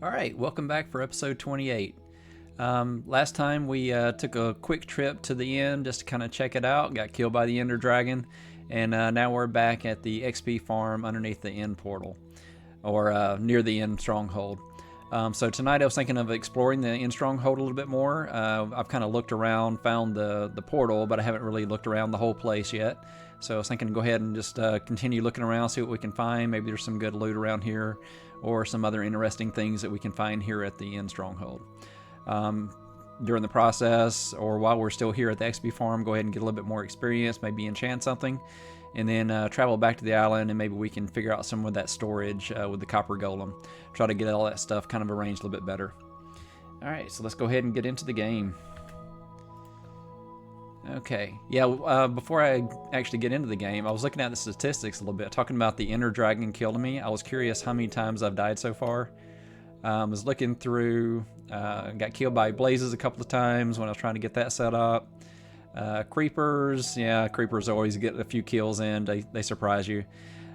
Alright, welcome back for episode 28. Last time we took a quick trip to the end just to kind of check it out, got killed by the Ender Dragon, and now we're back at the XP farm underneath the End portal, or near the End Stronghold. So tonight I was thinking of exploring the End Stronghold a little bit more. I've kind of looked around, found the portal, but I haven't really looked around the whole place yet. So I was thinking to go ahead and just continue looking around, see what we can find. Maybe there's some good loot around here, or some other interesting things that we can find here at the End Stronghold. During the process, or while we're still here at the XP farm, go ahead and get a little bit more experience, maybe enchant something, and then travel back to the island, and maybe we can figure out some of that storage with the copper golem. Try to get all that stuff kind of arranged a little bit better. Alright, so let's go ahead and get into the game. Okay, yeah, before I actually get into the game, I was looking at the statistics a little bit, talking about the Ender Dragon killing me. I was curious how many times I've died so far. I was looking through, got killed by blazes a couple of times when I was trying to get that set up. Creepers, yeah, creepers always get a few kills in, they surprise you.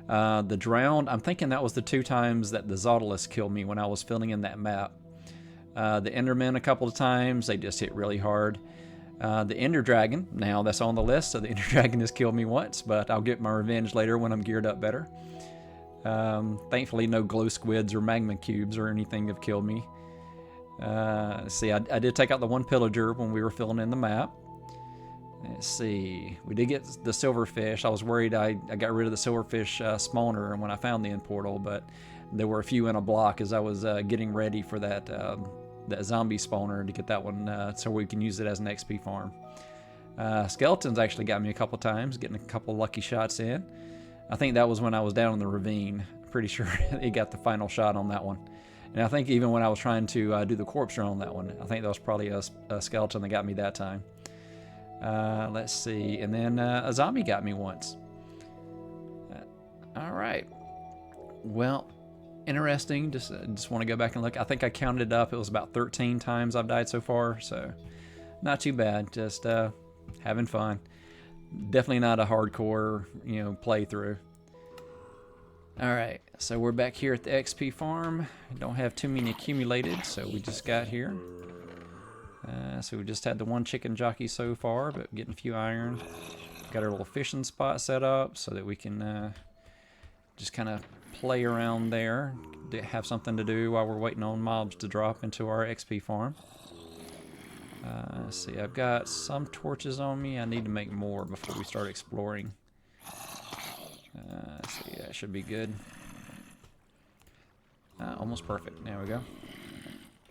The drowned, I'm thinking that was the 2 times that the Zodalus killed me when I was filling in that map. The Endermen a couple of times, they just hit really hard. The Ender Dragon, now that's on the list, so the Ender Dragon has killed me once, but I'll get my revenge later when I'm geared up better. Thankfully no glow squids or magma cubes or anything have killed me. See, I did take out the one pillager when we were filling in the map. Let's see, we did get the silverfish. I was worried I got rid of the silverfish spawner when I found the end portal, but there were a few in a block as I was getting ready for that zombie spawner to get that one so we can use it as an XP farm. Skeletons actually got me a couple times, getting a couple lucky shots in. I think that was when I was down in the ravine. Pretty sure he got the final shot on that one. And I think even when I was trying to do the corpse run on that one, I think that was probably a skeleton that got me that time. Let's see, and then a zombie got me once. All right. Well, interesting. Just want to go back and look. I think I counted it up. It was about 13 times I've died so far, so not too bad. Just having fun. Definitely not a hardcore, playthrough. All right, so we're back here at the XP farm. Don't have too many accumulated, so we just got here. So we just had the one chicken jockey so far, but getting a few iron. Got our little fishing spot set up so that we can just kind of play around there, have something to do while we're waiting on mobs to drop into our XP farm. Let's see, I've got some torches on me. I need to make more before we start exploring. Let's see, that should be good. Almost perfect. There we go.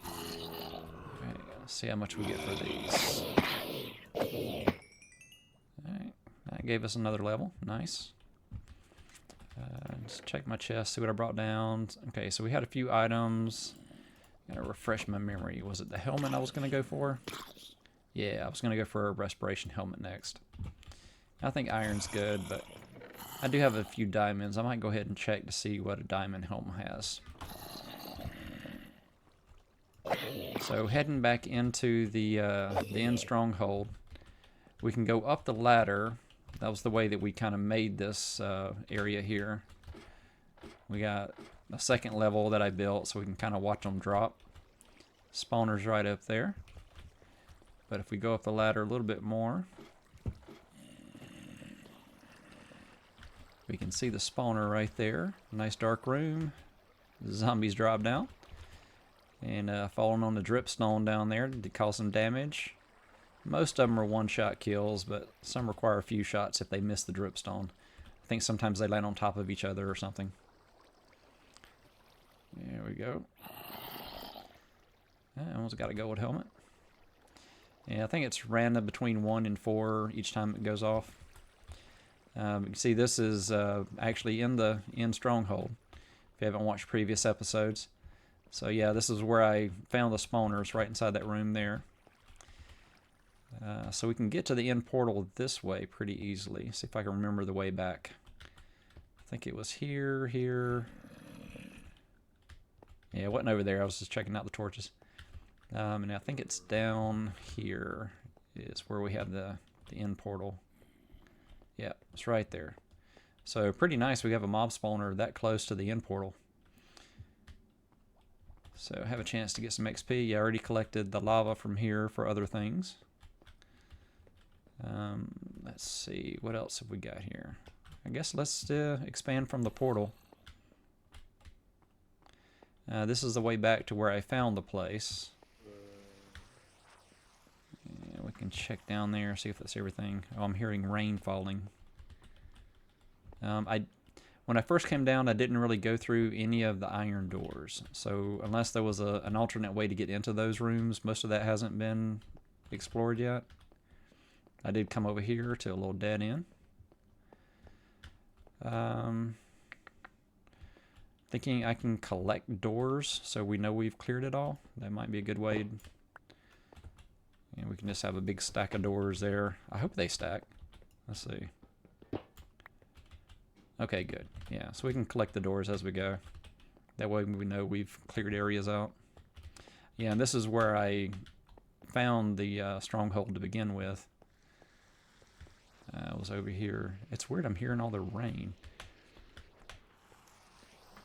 Okay, let's see how much we get for these. Alright, that gave us another level. Nice. Just check my chest, see what I brought down. Okay, so we had a few items. Gotta refresh my memory. Was it the helmet I was gonna go for? Yeah, I was gonna go for a respiration helmet next. I think iron's good, but I do have a few diamonds. I might go ahead and check to see what a diamond helmet has. So heading back into the End Stronghold, we can go up the ladder. That was the way that we kind of made this area here. We got a second level that I built so we can kind of watch them drop. Spawner's right up there. But if we go up the ladder a little bit more, we can see the spawner right there. Nice dark room. The zombies drop down. And falling on the dripstone down there to cause some damage. Most of them are one-shot kills, but some require a few shots if they miss the dripstone. I think sometimes they land on top of each other or something. There we go. I almost got a gold helmet. Yeah, I think it's random between 1 and 4 each time it goes off. You can see this is actually in the End Stronghold, if you haven't watched previous episodes. So yeah, this is where I found the spawners, right inside that room there. So we can get to the end portal this way pretty easily. See if I can remember the way back. I think it was here. Yeah, it wasn't over there. I was just checking out the torches. And I think it's down here is where we have the end portal. Yeah, it's right there. So pretty nice. We have a mob spawner that close to the end portal. So have a chance to get some XP. I already collected the lava from here for other things. Let's see, what else have we got here? I guess let's expand from the portal. This is the way back to where I found the place. Yeah, we can check down there, see if that's everything. Oh, I'm hearing rain falling. When I first came down, I didn't really go through any of the iron doors. So unless there was an alternate way to get into those rooms, most of that hasn't been explored yet. I did come over here to a little dead end. Thinking I can collect doors so we know we've cleared it all. That might be a good way. And we can just have a big stack of doors there. I hope they stack. Let's see. Okay, good. Yeah, so we can collect the doors as we go. That way we know we've cleared areas out. Yeah, and this is where I found the stronghold to begin with. It was over here. It's weird I'm hearing all the rain.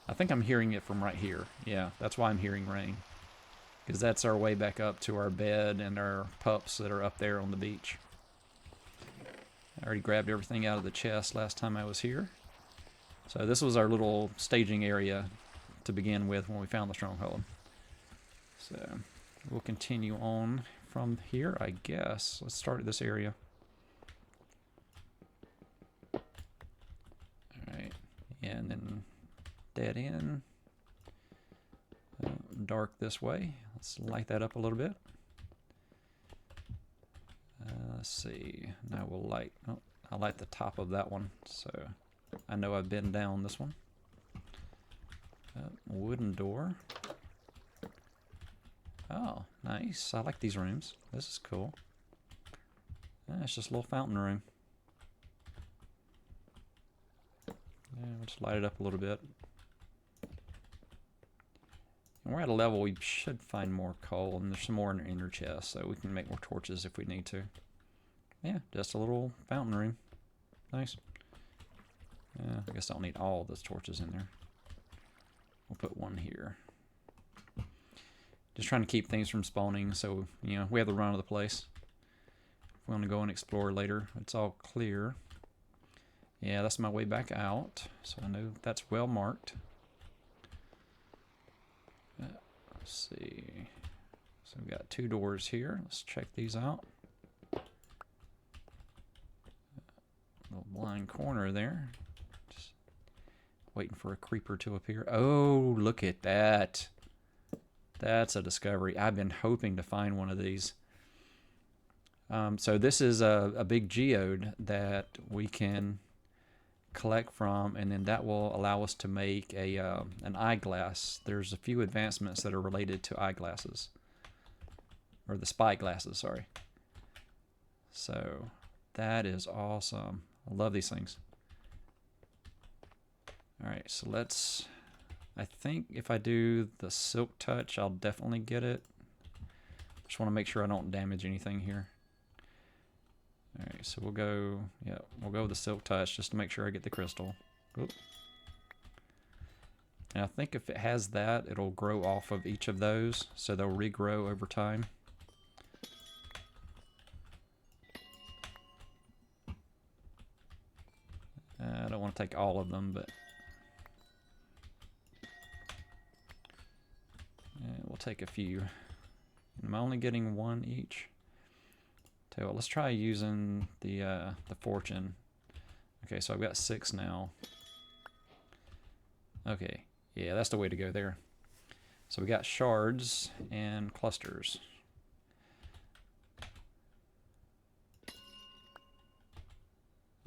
I think I'm hearing it from right here. Yeah, that's why I'm hearing rain. Because that's our way back up to our bed and our pups that are up there on the beach. I already grabbed everything out of the chest last time I was here. So this was our little staging area to begin with when we found the stronghold. So we'll continue on from here, I guess. Let's start at this area. Alright, and then dead end. Dark this way. Let's light that up a little bit. Let's see. Now we'll light. Oh, I'll light the top of that one, so I know I've been down this one. Wooden door. Oh, nice. I like these rooms. This is cool. It's just a little fountain room. Yeah, we'll just light it up a little bit. And we're at a level we should find more coal, and there's some more in our inner chest, so we can make more torches if we need to. Yeah, just a little fountain room. Nice. I guess I don't need all those torches in there. We'll put one here. Just trying to keep things from spawning, so you know we have the run of the place. If we want to go and explore later, it's all clear. Yeah, that's my way back out, so I know that's well marked. Let's see. So we've got 2 doors here. Let's check these out. Little blind corner there. Just waiting for a creeper to appear. Oh, look at that. That's a discovery. I've been hoping to find one of these. So this is a big geode that we can collect from, and then that will allow us to make an eyeglass. There's a few advancements that are related to eyeglasses, or the spy glasses, sorry. So that is awesome. I love these things. Alright, so let's, I think if I do the silk touch, I'll definitely get it. Just want to make sure I don't damage anything here. Alright, so we'll go with the silk touch just to make sure I get the crystal. Oop. And I think if it has that, it'll grow off of each of those, so they'll regrow over time. I don't want to take all of them, but we'll take a few. Am I only getting 1 each? Tell you what, let's try using the fortune. Okay, so I've got 6 now. Okay, yeah, that's the way to go there. So we got shards and clusters.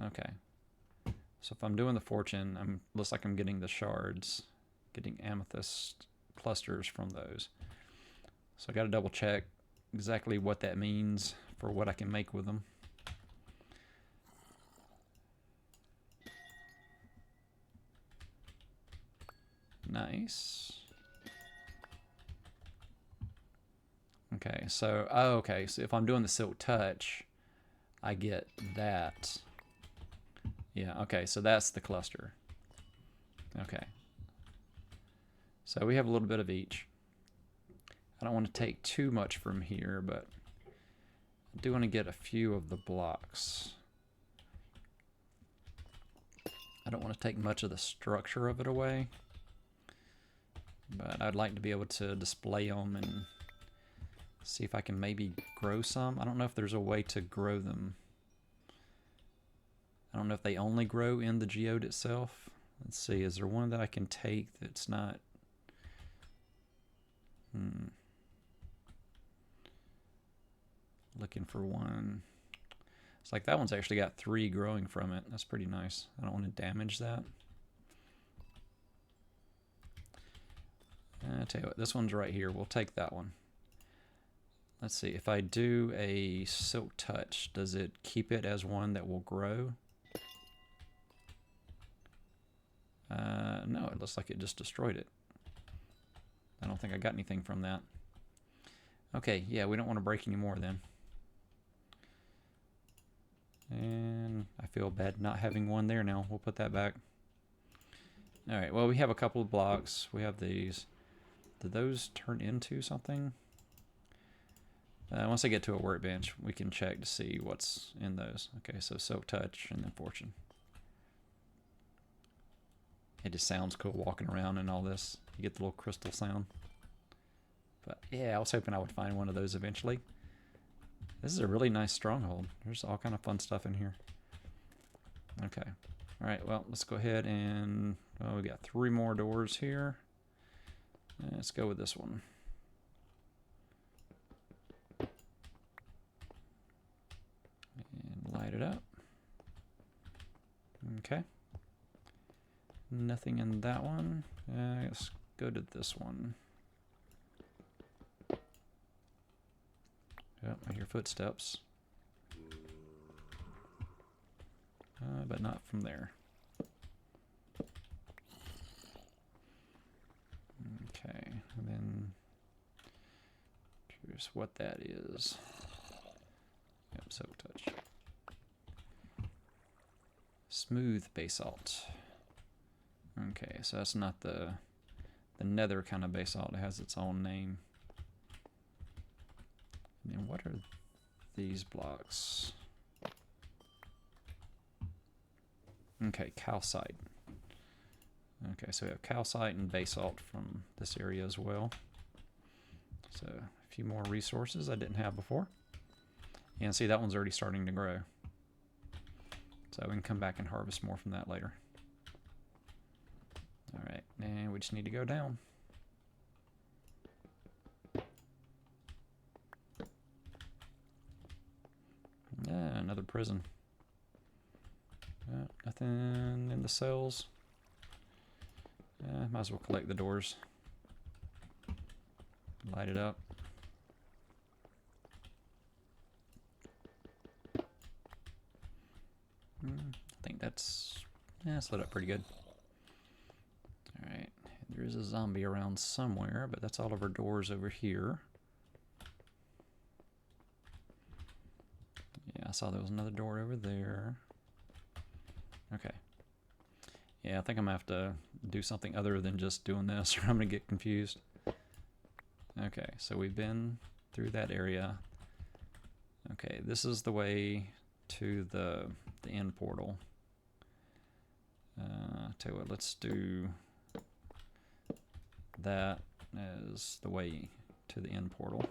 Okay. So if I'm doing the fortune, looks like I'm getting the shards, getting amethyst clusters from those. So I got to double check exactly what that means for what I can make with them. Nice. Okay, so okay, so if I'm doing the silk touch, I get that. Yeah, okay, so that's the cluster. Okay. So we have a little bit of each. I don't want to take too much from here, but I do want to get a few of the blocks. I don't want to take much of the structure of it away, but I'd like to be able to display them and see if I can maybe grow some. I don't know if there's a way to grow them. I don't know if they only grow in the geode itself. Let's see, is there one that I can take that's not... Looking for one. It's like that one's actually got 3 growing from it. That's pretty nice. I don't want to damage that. I'll tell you what, this one's right here. We'll take that one. Let's see, if I do a silk touch, does it keep it as one that will grow? No, it looks like it just destroyed it. I don't think I got anything from that. Okay, yeah, we don't want to break any more then. And I feel bad not having one there now. We'll put that back. Alright, well, we have a couple of blocks. We have these. Did those turn into something? Once I get to a workbench, we can check to see what's in those. Okay, so Silk Touch and then Fortune. It just sounds cool walking around and all this. You get the little crystal sound. But yeah, I was hoping I would find one of those eventually. This is a really nice stronghold. There's all kind of fun stuff in here. Okay. Alright, well, let's go ahead and... Oh, we got 3 more doors here. Let's go with this one. And light it up. Okay. Nothing in that one. Let's go to this one. Yep, I hear footsteps. But not from there. Okay, and then curious what that is. Yep, Silk Touch. Smooth basalt. Okay, so that's not the Nether kind of basalt. It has its own name. And then what are these blocks? Okay, calcite. Okay, so we have calcite and basalt from this area as well. So a few more resources I didn't have before. And see, that one's already starting to grow. So we can come back and harvest more from that later. Alright, and we just need to go down. Yeah, another prison. Nothing in the cells. Might as well collect the doors. Light it up. I think that's lit up pretty good. Alright, there is a zombie around somewhere, but that's all of our doors over here. Yeah, I saw there was another door over there. Okay. Yeah, I think I'm gonna have to do something other than just doing this or I'm gonna get confused. Okay, so we've been through that area. Okay, this is the way to the end portal. Tell you what, let's do that as the way to the end portal.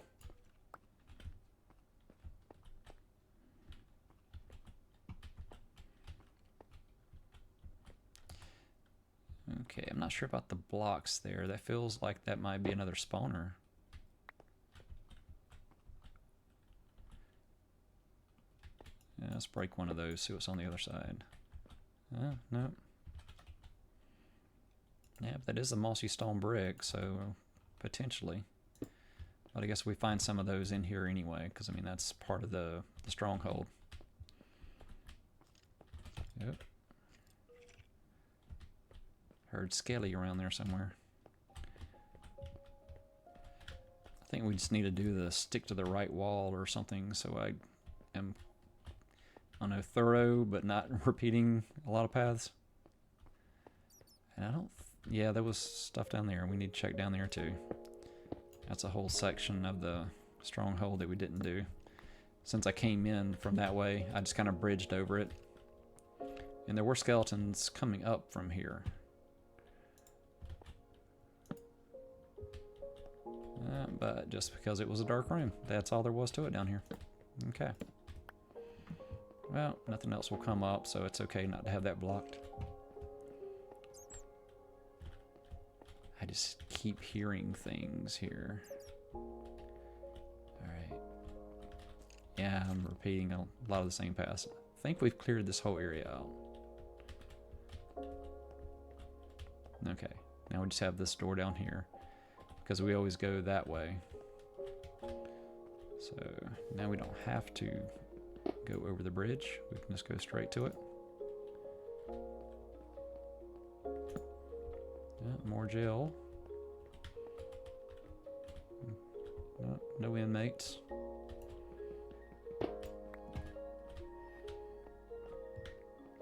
Okay, I'm not sure about the blocks there. That feels like that might be another spawner. Yeah, let's break one of those, see what's on the other side. No. Yeah, but that is a mossy stone brick, so potentially. But I guess we find some of those in here anyway, because I mean that's part of the stronghold. Yep. Heard Skelly around there somewhere. I think we just need to do the stick to the right wall or something, so I am, I don't know, thorough but not repeating a lot of paths. And I don't, yeah, there was stuff down there. We need to check down there too. That's a whole section of the stronghold that we didn't do. Since I came in from that way, I just kind of bridged over it. And there were skeletons coming up from here. But just because it was a dark room, that's all there was to it down here. Okay. Well, nothing else will come up, so it's okay not to have that blocked. I just keep hearing things here. Alright. Yeah, I'm repeating a lot of the same paths. I think we've cleared this whole area out. Okay, now we just have this door down here, because we always go that way. So now we don't have to go over the bridge, we can just go straight to it. Yeah, more jail. No inmates.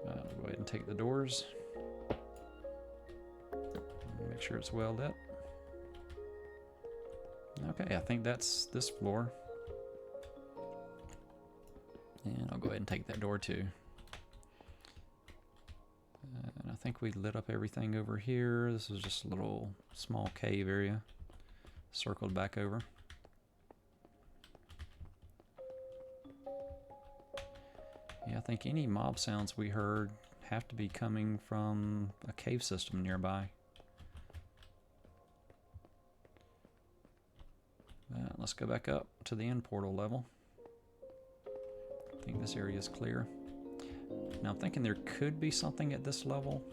We'll go ahead and take the doors. Make sure it's well lit. Okay, I think that's this floor. And I'll go ahead and take that door too. And I think we lit up everything over here. This is just a little small cave area. Circled back over. Yeah, I think any mob sounds we heard have to be coming from a cave system nearby. Let's go back up to the end portal level. I think this area is clear. Now I'm thinking there could be something at this level.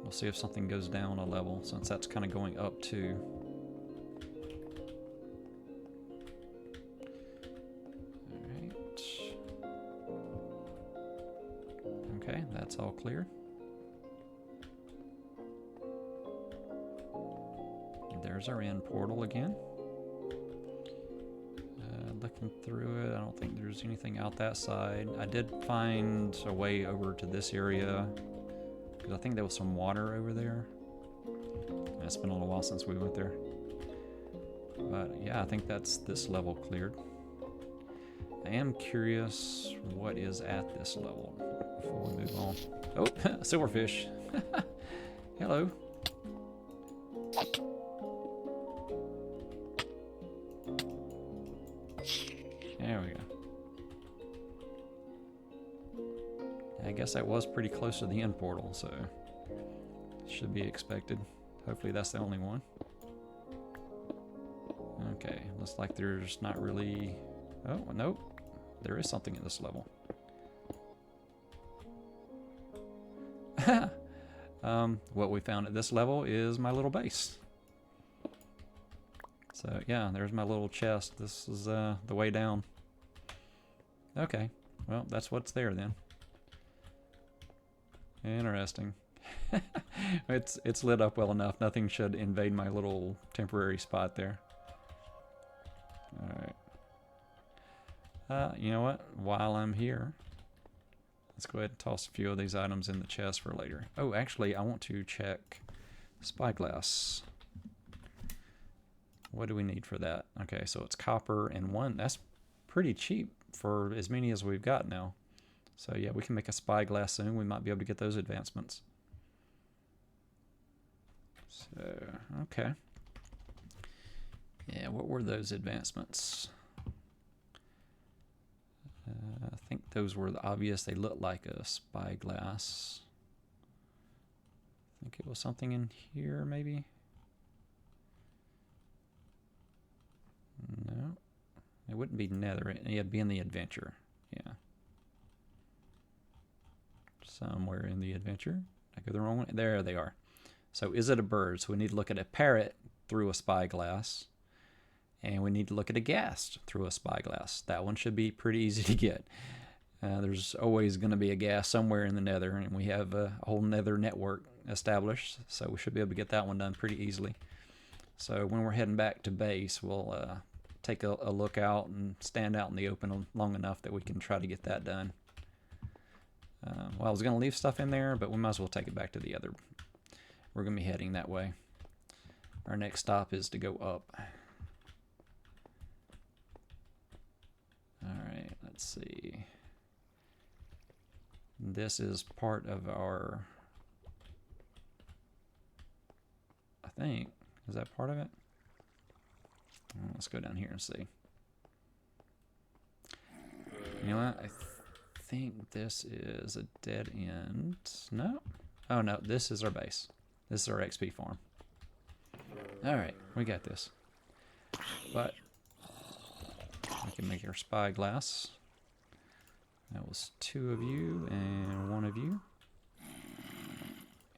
We'll see if something goes down a level, since that's kind of going up too. Alright. Okay, that's all clear. There's our end portal again. Looking through it, I don't think there's anything out that side. I did find a way over to this area, because I think there was some water over there. It's been a little while since we went there. But yeah, I think that's this level cleared. I am curious what is at this level before we move on. Oh, silverfish. Hello. There we go. I guess that was pretty close to the end portal, so should be expected. Hopefully that's the only one. Okay, looks like there's not really... Oh, nope. There is something at this level. What we found at this level is my little base. So yeah, there's my little chest. This is the way down. Okay, well that's what's there then. Interesting. It's lit up well enough. Nothing should invade my little temporary spot there. Alright. You know what? While I'm here, let's go ahead and toss a few of these items in the chest for later. Oh, actually, I want to check spyglass. What do we need for that? Okay, so it's copper and one. That's pretty cheap for as many as we've got now. So yeah, we can make a spyglass soon. We might be able to get those advancements. So, okay. Yeah, what were those advancements? I think those were the obvious. They looked like a spyglass. I think it was something in here, maybe? No. It wouldn't be Nether. It'd be in the adventure. Yeah. Somewhere in the adventure. I go the wrong way. There they are. So is it a bird? So we need to look at a parrot through a spyglass. And we need to look at a ghast through a spyglass. That one should be pretty easy to get. There's always going to be a ghast somewhere in the Nether, and we have a whole Nether network established, so we should be able to get that one done pretty easily. So when we're heading back to base, we'll take a look out and stand out in the open long enough that we can try to get that done. Well, I was going to leave stuff in there, but we might as well take it back to the other. We're going to be heading that way. Our next stop is to go up. Alright, let's see. This is part of our... I think. Is that part of it? Let's go down here and see. You know what? I think this is a dead end. No? Oh no, this is our base. This is our XP farm. Alright, we got this. But we can make our spyglass. That was 2 of you and 1 of you.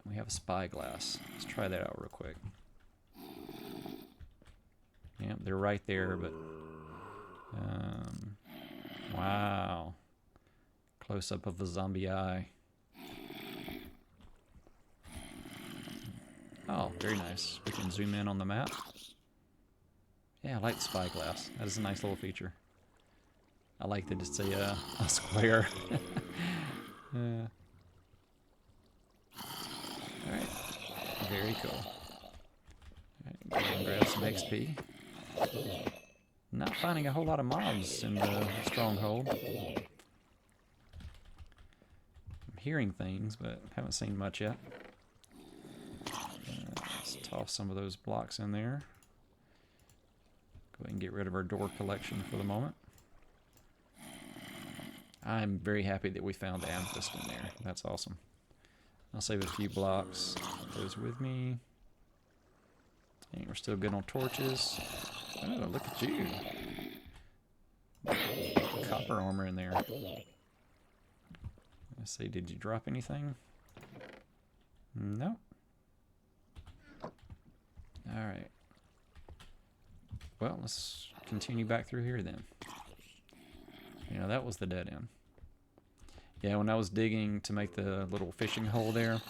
We have a spyglass. Let's try that out real quick. Yep, they're right there, but... wow. Close-up of the zombie eye. Oh, very nice. We can zoom in on the map. Yeah, I like the spyglass. That is a nice little feature. I like that it's a square. Alright. Very cool. Alright, go ahead and grab some XP. Not finding a whole lot of mobs in the stronghold. I'm hearing things, but haven't seen much yet. Let's toss some of those blocks in there. Go ahead and get rid of our door collection for the moment. I'm very happy that we found the Amethyst in there. That's awesome. I'll save a few blocks. Take those with me. And we're still good on torches. Oh, look at you. Copper armor in there. Let's see, did you drop anything? No. Alright. Well, let's continue back through here then. You know, that was the dead end. Yeah, when I was digging to make the little fishing hole there,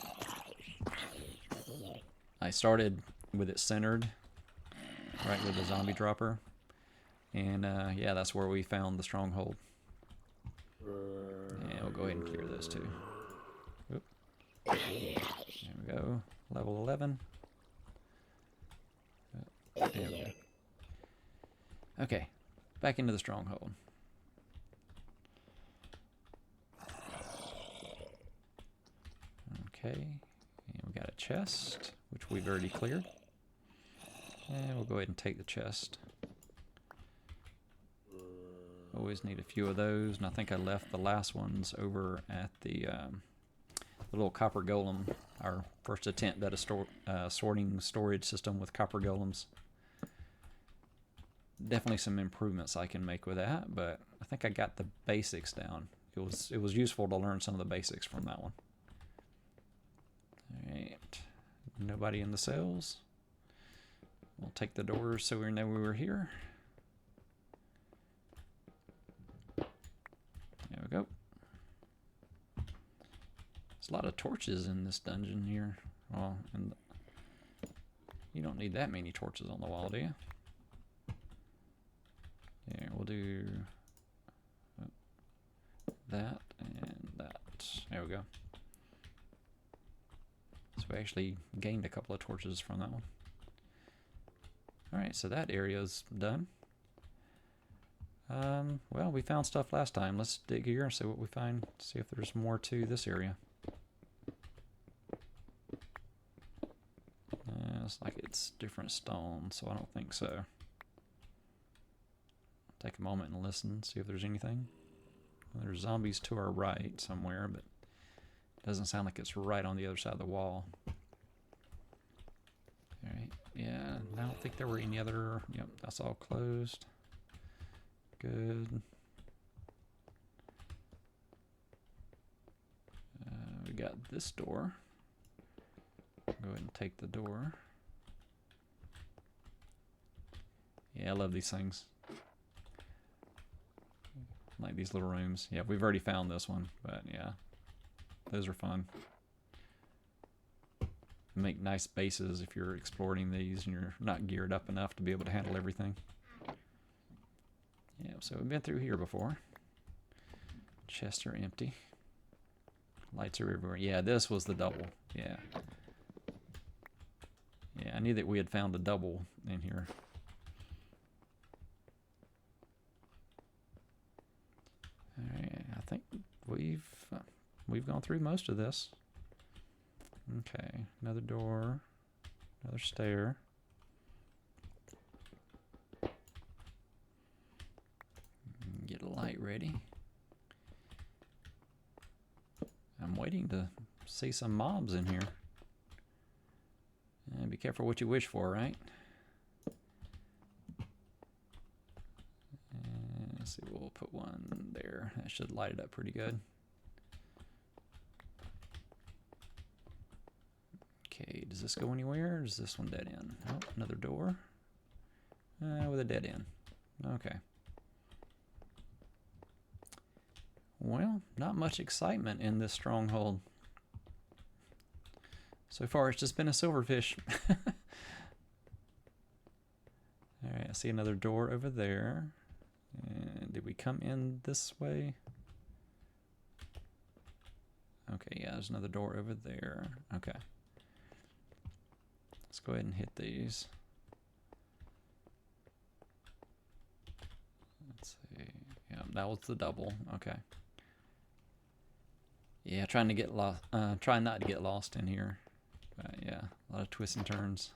I started with it centered, right with the zombie dropper. And yeah, that's where we found the stronghold. And we'll go ahead and clear those too. Oop. There we go. Level 11. There we go. Okay, back into the stronghold. Okay, and we got a chest, which we've already cleared. And we'll go ahead and take the chest. Always need a few of those, and I think I left the last ones over at the little copper golem, our first attempt at a sorting storage system with copper golems. Definitely some improvements I can make with that, but I think I got the basics down. It was useful to learn some of the basics from that one. Alright, nobody in the cells. We'll take the doors so we know we were here. There we go. There's a lot of torches in this dungeon here. Well, and you don't need that many torches on the wall, do you? Yeah, we'll do that and that. There we go. So we actually gained a couple of torches from that one. Alright, so that area's done. Well, we found stuff last time. Let's dig here and see what we find. See if there's more to this area. It's like it's different stone, so I don't think so. Take a moment and listen, see if there's anything. There's zombies to our right somewhere, but it doesn't sound like it's right on the other side of the wall. Alright, yeah, I don't think there were any other... Yep, that's all closed. Good. We got this door. Go ahead and take the door. Yeah, I love these things. Like these little rooms. Yeah, we've already found this one, but yeah, those are fun. Make nice bases if you're exploring these and you're not geared up enough to be able to handle everything. Yeah, so we've been through here before. Chests are empty. Lights are everywhere. Yeah, this was the double. Yeah. Yeah, I knew that we had found a double in here. Alright, I think we've gone through most of this. Okay, another door, another stair. Get a light ready. I'm waiting to see some mobs in here. And be careful what you wish for, right? And let's see, we'll put one there. That should light it up pretty good. Okay, does this go anywhere? Or is this one dead end? Oh, another door. With a dead end. Okay. Well, not much excitement in this stronghold. So far, it's just been a silverfish. Alright, I see another door over there. And did we come in this way? Okay, yeah, there's another door over there. Okay. Let's go ahead and hit these. Let's see. Yeah, that was the double. Okay. Yeah, trying to get lost. Trying not to get lost in here. But yeah, a lot of twists and turns.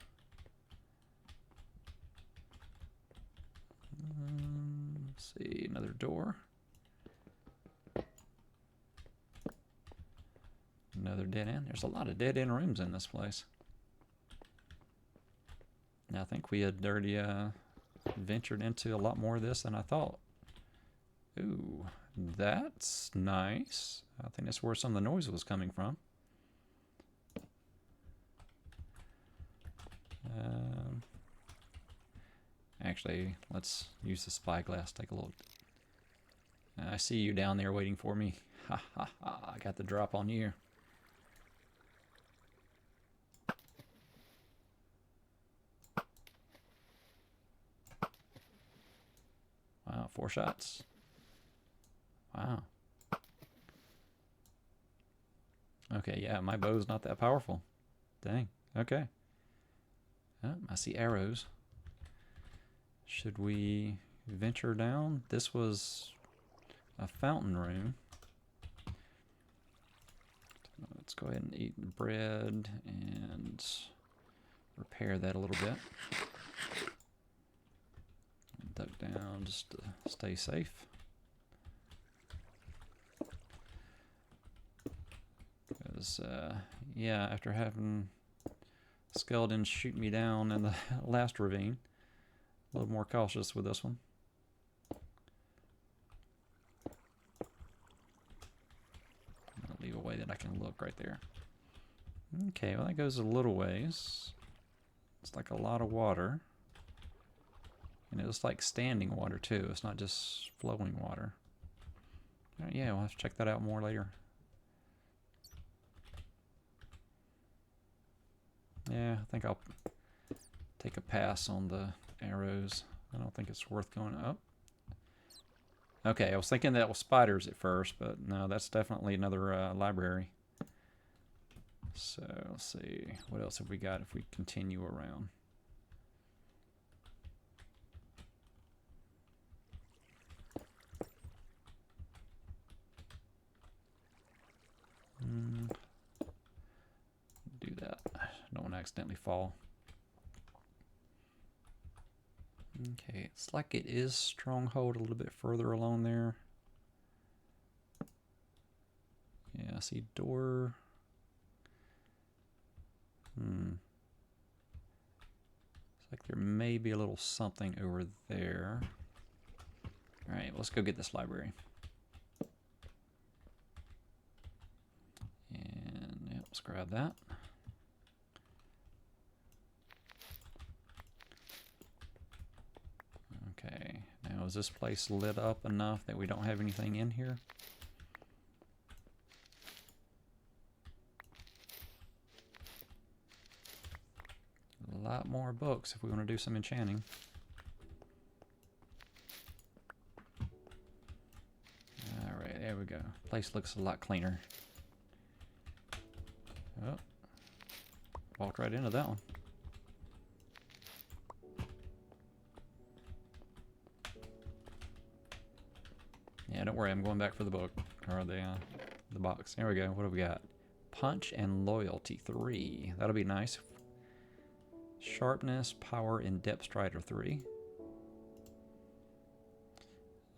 Let's see, another door. Another dead end. There's a lot of dead end rooms in this place. Now, I think we had already ventured into a lot more of this than I thought. Ooh, that's nice. I think that's where some of the noise was coming from. Actually, let's use the spyglass. Take a look. I see you down there waiting for me. Ha ha ha, I got the drop on you. Wow, 4 shots. Wow. Okay, yeah, my bow's not that powerful. Dang, okay. Oh, I see arrows. Should we venture down? This was a fountain room. Let's go ahead and eat bread and repair that a little bit. Duck down just to stay safe. Because, yeah, after having skeletons shoot me down in the last ravine, a little more cautious with this one. I'll leave a way that I can look right there. Okay, well that goes a little ways. It's like a lot of water. And it's like standing water too. It's not just flowing water. Yeah, we'll have to check that out more later. Yeah, I think I'll take a pass on the arrows. I don't think it's worth going up. Okay, I was thinking that was spiders at first, but no, that's definitely another library. So, let's see. What else have we got if we continue around? Do that. I don't want to accidentally fall. Okay, it's like it is Stronghold a little bit further along there. Yeah, I see door. It's like there may be a little something over there. Alright, let's go get this library. And yeah, let's grab that. Okay, now is this place lit up enough that we don't have anything in here? A lot more books if we want to do some enchanting. Alright, there we go. Place looks a lot cleaner. Oh, walked right into that one. Yeah, don't worry, I'm going back for the book, or the box. There we go. What have we got? Punch and Loyalty 3. That'll be nice. Sharpness, Power, and Depth Strider 3.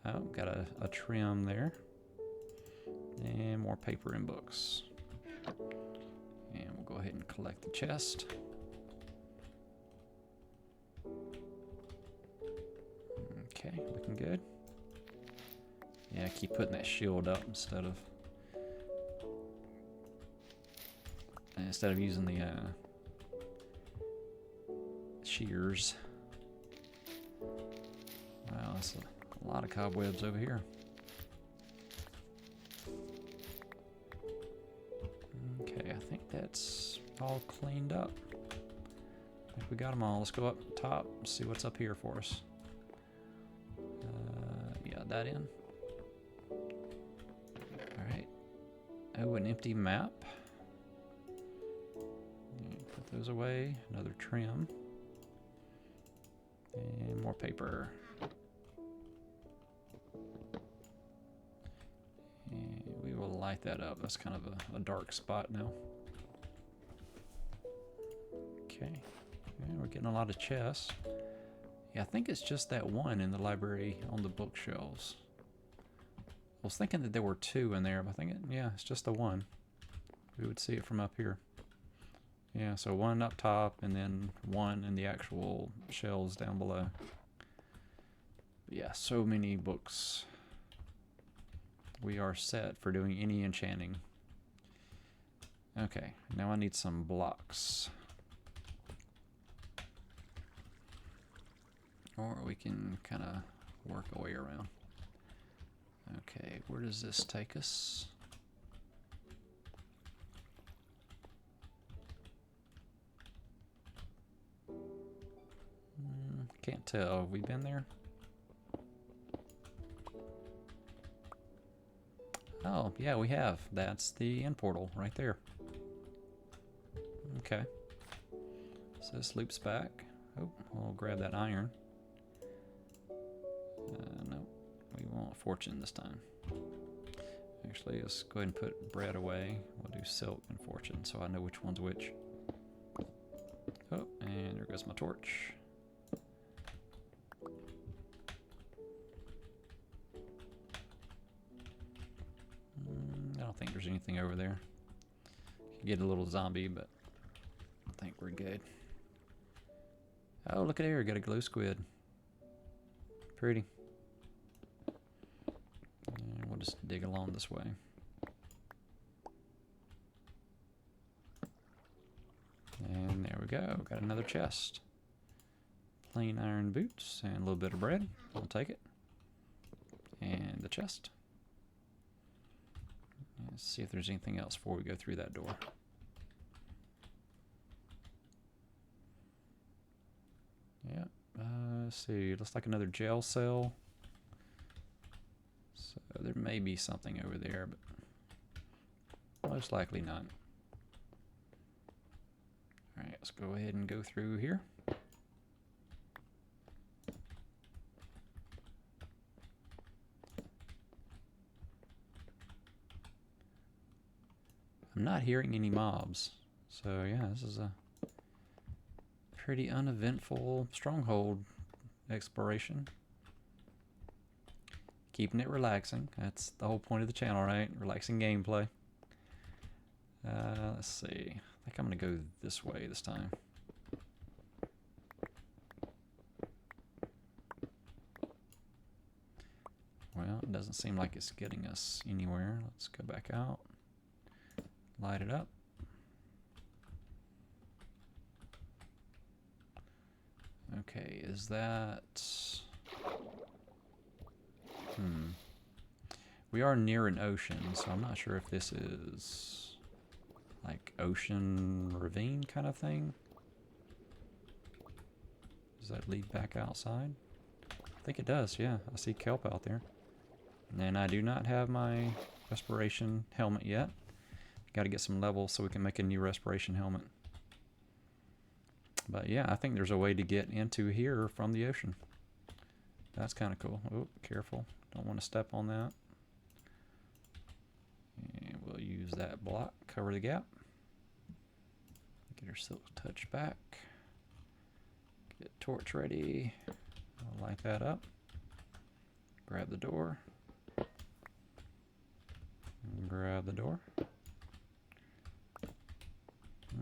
Oh, got a trim there. And more paper and books. And we'll go ahead and collect the chest. Okay, looking good. Yeah, keep putting that shield up instead of using the shears. Wow, that's a lot of cobwebs over here. Okay, I think that's all cleaned up. I think we got them all. Let's go up top and see what's up here for us. Yeah, that in. Alright. Oh, an empty map. Put those away. Another trim. And more paper. And we will light that up. That's kind of a dark spot now. Okay. Yeah, we're getting a lot of chests. Yeah, I think it's just that one in the library on the bookshelves. I was thinking that there were two in there, but I think yeah, it's just the one. We would see it from up here. Yeah, so one up top and then one in the actual shelves down below. But yeah, so many books. We are set for doing any enchanting. Okay, now I need some blocks. Or we can kind of work our way around. Okay, where does this take us? Can't tell. Have we been there? Oh, yeah, we have. That's the end portal right there. Okay. So this loops back. Oh, we'll grab that iron. No, we want fortune this time. Actually, let's go ahead and put bread away. We'll do silk and fortune so I know which one's which. Oh, and there goes my torch. I don't think there's anything over there. Could get a little zombie, but I think we're good. Oh, look at here, got a glow squid. Pretty. And we'll just dig along this way. And there we go, got another chest. Plain iron boots and a little bit of bread. I'll take it. And the chest. Let's see if there's anything else before we go through that door. Yeah, let's see, looks like another jail cell. So there may be something over there, but most likely not. Alright, let's go ahead and go through here. I'm not hearing any mobs, so yeah, this is a pretty uneventful stronghold exploration. Keeping it relaxing, that's the whole point of the channel, right? Relaxing gameplay. Let's see, I think I'm gonna go this way this time. Well, it doesn't seem like it's getting us anywhere. Let's go back out. Light it up. Okay, is that... We are near an ocean, so I'm not sure if this is like ocean ravine kind of thing. Does that lead back outside? I think it does, yeah. I see kelp out there. And I do not have my respiration helmet yet. Got to get some levels so we can make a new respiration helmet. But yeah, I think there's a way to get into here from the ocean. That's kind of cool. Oh, careful. Don't want to step on that. use that block, cover the gap. Get our silk touch back. Get torch ready. I'll light that up. Grab the door. Grab the door.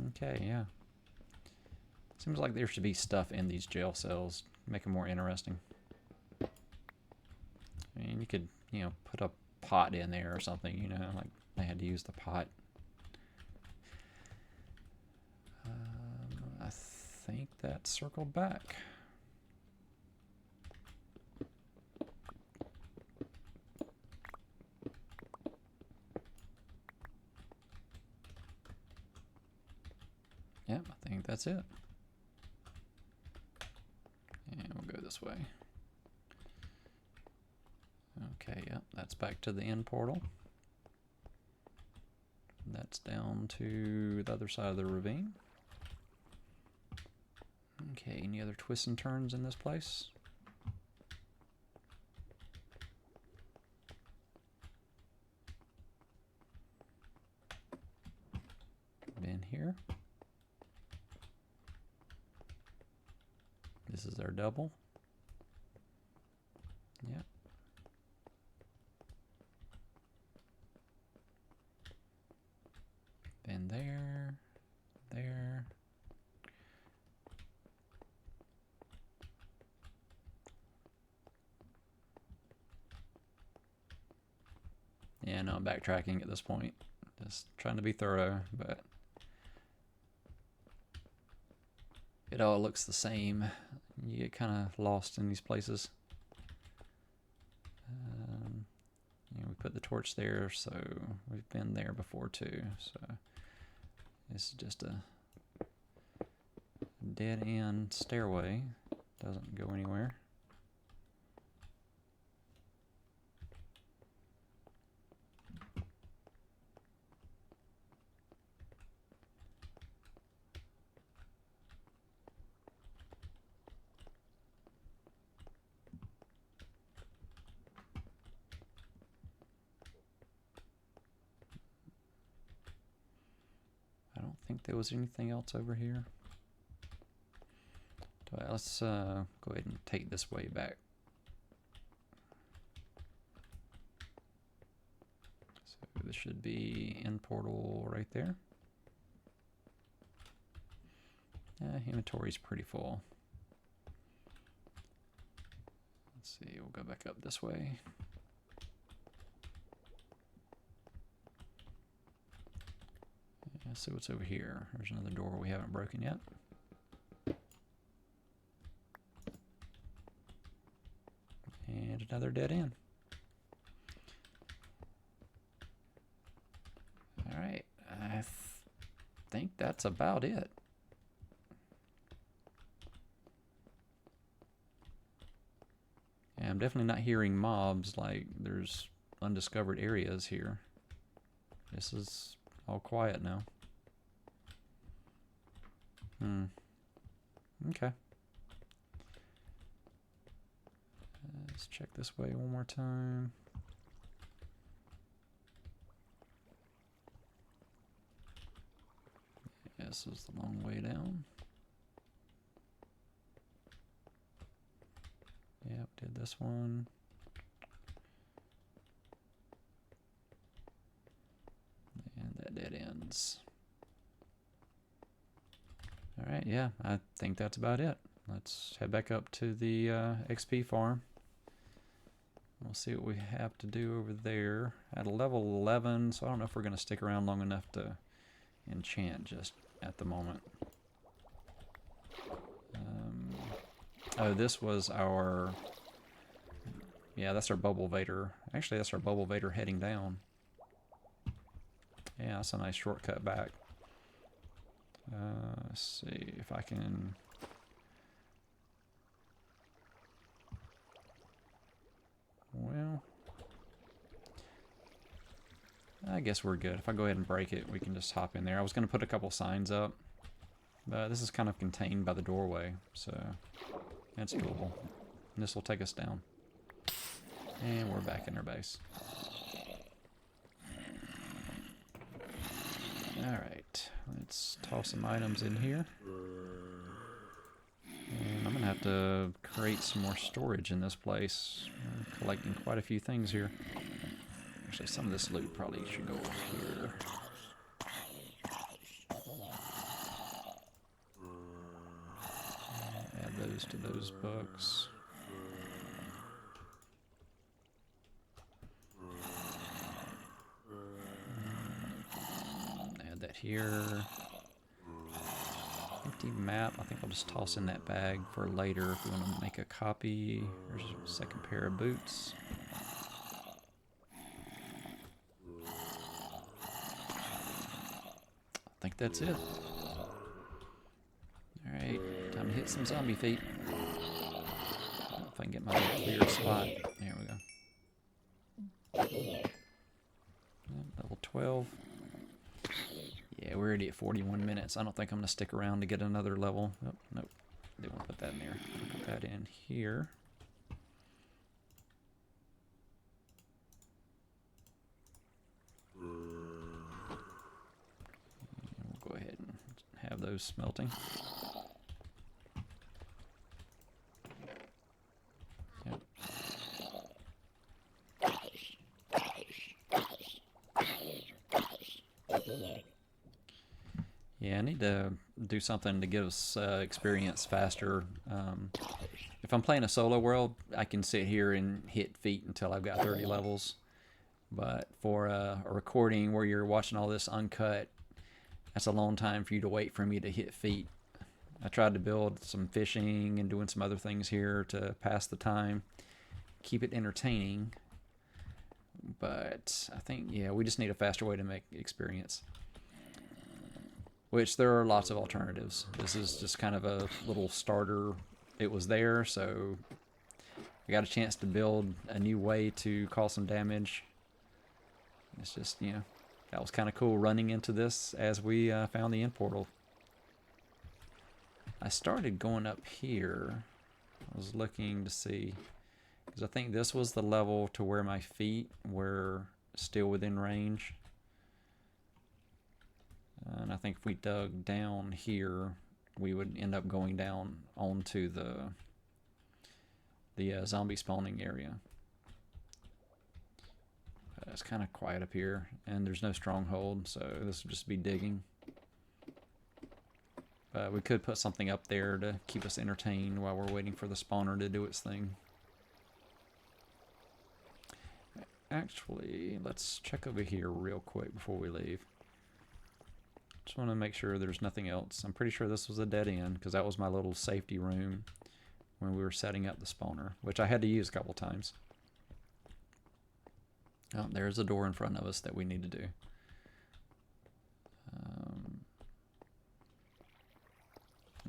Okay, yeah. Seems like there should be stuff in these jail cells, make them more interesting. I mean, you could, you know, put a pot in there or something, you know, like they had to use the pot. I think that circled back. Yep, I think that's it. And we'll go this way. Okay, yep, that's back to the end portal. That's down to the other side of the ravine. Okay, any other twists and turns in this place? In here. This is our double. Yep. Then there, there. Yeah, no, I'm backtracking at this point. Just trying to be thorough, but it all looks the same. You get kind of lost in these places. You know, we put the torch there, so we've been there before too. So this is just a dead end stairway. Doesn't go anywhere. I don't think there was anything else over here. Let's go ahead and take this way back. So this should be end portal right there. Inventory's pretty full. Let's see, we'll go back up this way. Let's see what's over here. There's another door we haven't broken yet. And another dead end. Alright, I think that's about it. Yeah, I'm definitely not hearing mobs like there's undiscovered areas here. This is all quiet now. Okay. Let's check this way one more time. Yeah, this is the long way down. Yep, did this one. And that dead ends. Alright, yeah, I think that's about it. Let's head back up to the XP farm. We'll see what we have to do over there. At a level 11, so I don't know if we're going to stick around long enough to enchant just at the moment. Oh, this was our... Yeah, that's our Bubble Vader. Actually, that's our Bubble Vader heading down. Yeah, that's a nice shortcut back. Let's see if I can... Well... I guess we're good. If I go ahead and break it, we can just hop in there. I was going to put a couple signs up, but this is kind of contained by the doorway, so that's doable. And this will take us down. And we're back in our base. Alright, let's toss some items in here. And I'm going to have to create some more storage in this place. I'm collecting quite a few things here. Actually, some of this loot probably should go over here. Add those to those books. Add that here. Empty map. I think I'll just toss in that bag for later if we want to make a copy. There's a second pair of boots. I think that's it. Alright, time to hit some zombie feet. I don't know if I can get my clear spot. There we go. Level 12. Yeah, we're already at 41 minutes. I don't think I'm going to stick around to get another level. Oh, nope. They won't put that in there. Put that in here. And we'll go ahead and have those smelting. Yep. Yeah, I need to do something to give us experience faster. If I'm playing a solo world, I can sit here and hit feet until I've got 30 levels. But for a recording where you're watching all this uncut, that's a long time for you to wait for me to hit feet. I tried to build some fishing and doing some other things here to pass the time, keep it entertaining. But I think, yeah, we just need a faster way to make experience. Which there are lots of alternatives. This is just kind of a little starter. It was there, so I got a chance to build a new way to cause some damage. It's just, you know, that was kind of cool running into this as we found the end portal. I started going up here. I was looking to see, because I think this was the level to where my feet were still within range. And I think if we dug down here, we would end up going down onto the zombie spawning area. It's kind of quiet up here, and there's no stronghold, so this would just be digging. We could put something up there to keep us entertained while we're waiting for the spawner to do its thing. Actually, let's check over here real quick before we leave. Just want to make sure there's nothing else. I'm pretty sure this was a dead end because that was my little safety room when we were setting up the spawner, which I had to use a couple times. Oh, there's a door in front of us that we need to do.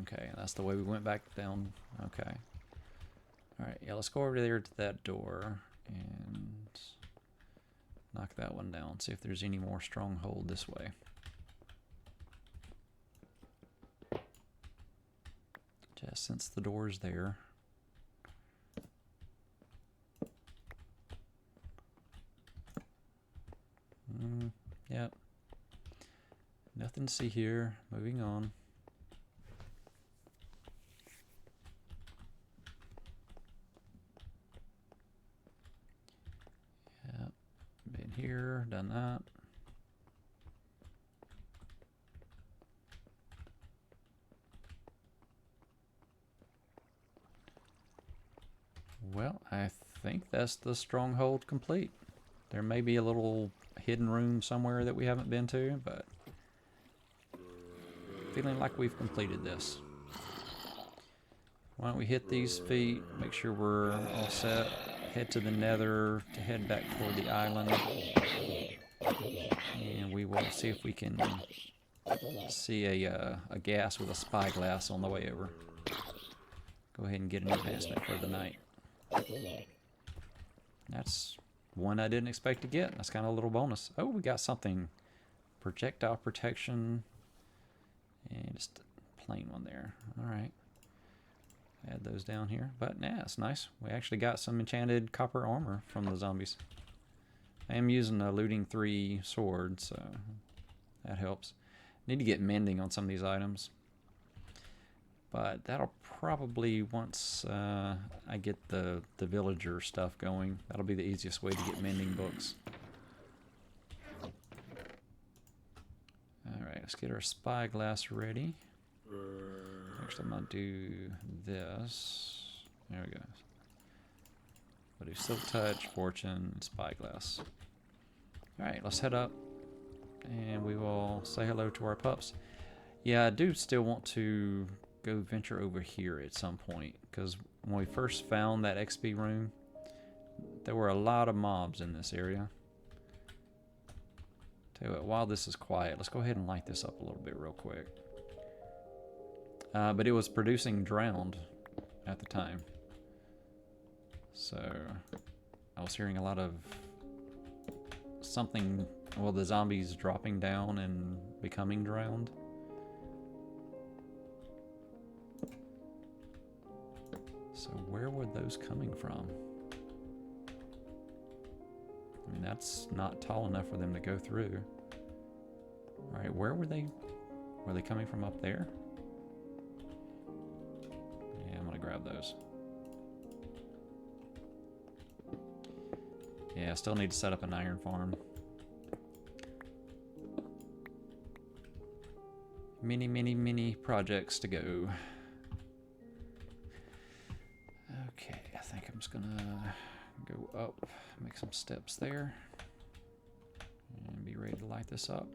Okay, that's the way we went back down. Okay. Alright, yeah, let's go over there to that door and knock that one down. See if there's any more stronghold this way. Just since the door's there. Yep. Nothing to see here. Moving on. Yep. Been here, done that. Well, I think that's the stronghold complete. There may be a little hidden room somewhere that we haven't been to, but feeling like we've completed this. Why don't we hit these feet, make sure we're all set, head to the Nether to head back toward the island, and we will see if we can see a ghast with a spyglass on the way over. Go ahead and get an advancement for the night. That's one I didn't expect to get. That's kind of a little bonus. Oh, we got something. Projectile protection. And just a plain one there. Alright. Add those down here. But yeah, it's nice. We actually got some enchanted copper armor from the zombies. I am using a looting 3 sword, so that helps. Need to get mending on some of these items. But that'll probably, once I get the villager stuff going, that'll be the easiest way to get mending books. Alright, let's get our spyglass ready. Actually, I'm going to do this. There we go. We'll do Silk Touch, Fortune, and Spyglass. Alright, let's head up. And we will say hello to our pups. Yeah, I do still want to go venture over here at some point. Because when we first found that XP room, there were a lot of mobs in this area. Tell you what, while this is quiet, let's go ahead and light this up a little bit real quick. But it was producing drowned at the time. So I was hearing a lot of something, well, the zombies dropping down and becoming drowned. So where were those coming from? I mean, that's not tall enough for them to go through. Alright, where were they? Were they coming from up there? Yeah, I'm gonna grab those. Yeah, I still need to set up an iron farm. Many projects to go. Okay, I think I'm just gonna go up, make some steps there, and be ready to light this up.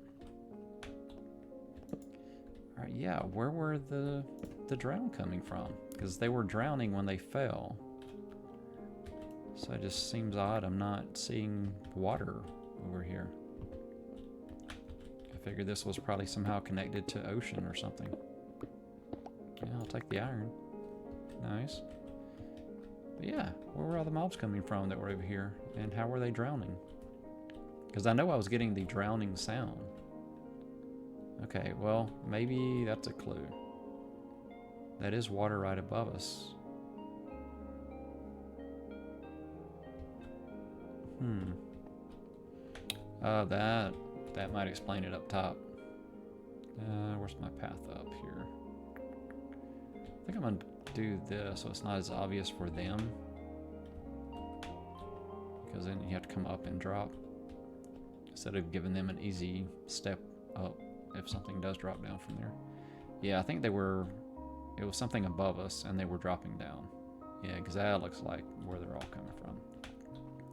Alright, yeah, where were the drown coming from? Because they were drowning when they fell. So it just seems odd I'm not seeing water over here. I figured this was probably somehow connected to ocean or something. Yeah, I'll take the iron. Nice. But yeah, where were all the mobs coming from that were over here? And how were they drowning? Because I know I was getting the drowning sound. Okay, well, maybe that's a clue. That is water right above us. That might explain it up top. Where's my path up here? I think I'm gonna do this so it's not as obvious for them. Because then you have to come up and drop. Instead of giving them an easy step up if something does drop down from there. Yeah, I think they were... It was something above us and they were dropping down. Yeah, because that looks like where they're all coming from.